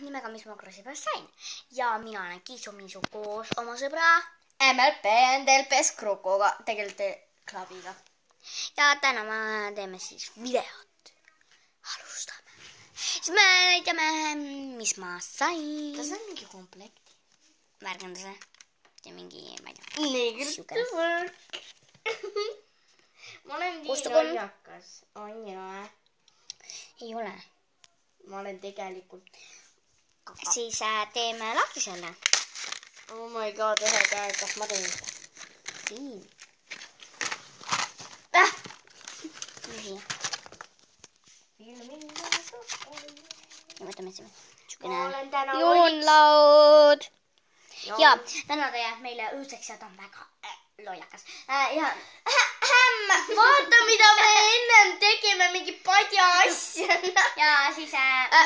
nimega Mis ma krossipäevast sain. Ja mina olen Kiisu-Miisu koos oma sõbra MLP Endelpes Krukuga, tegelikult Klaviga. Ja täna me teeme siis videot. Alustame. Siis me näitame, mis ma sain. Tas on mingi komplekti. Märgenda see. Ja mingi, ma ei tea. Ma olen nii lollakas. On jah. Ei ole. Ma olen tegelikult. Siis teeme lahti selle. Oh my god, ühe käe, kas ma teen seda? Siin. Nii. Ja võtame siin. Ma olen täna joonlaud. Ja täna ta jääb meile õõseks ja ta on väga lollakas. Ja vaata, mida me ennem tegime, mingi padja asja. Ja siis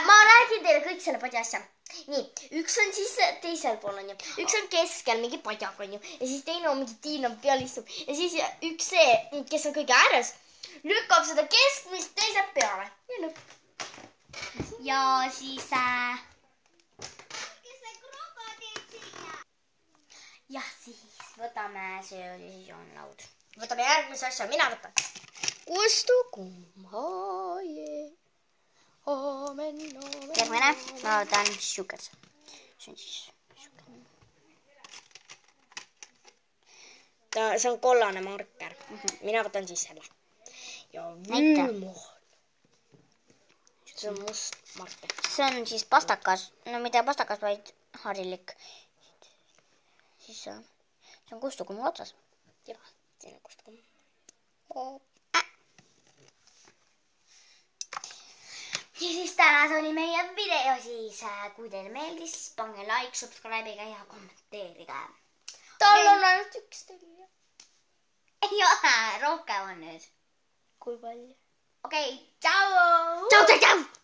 ma räägin teile kõik selle padja asja. Nii, üks on siis teisel pool on ju. Üks on keskel, mingi padjaga on ju. Ja siis teine on mingi tiinam peal istub. Ja siis üks see, kes on kõige ääres, lükkab seda keskmist teised peale. Ja lõpp. Ja siis ja siis võtame, see oli siis joonlaud. Võtame järgmise asja, mina võtan. Kustukum haie. Amen, amen. Järgmine, ma võtan sugar. See on siis sugar. See on kollane marker. Mina võtan siis selle. Ja viimane. See on must marker. See on siis pastakas. No mitte pastakas, vaid harilik. Siis see on kustukum otsas. Jah, see on kustukum. Ja siis täna oli meie video siis. Kui teile meeldis, pange like, subscribe'iga ja kommenteerige. Tal on ainult üks telja. Ei ole, rohkem on nüüd. Kui palju? Okei, tšau! Tšau, tšau, tšau!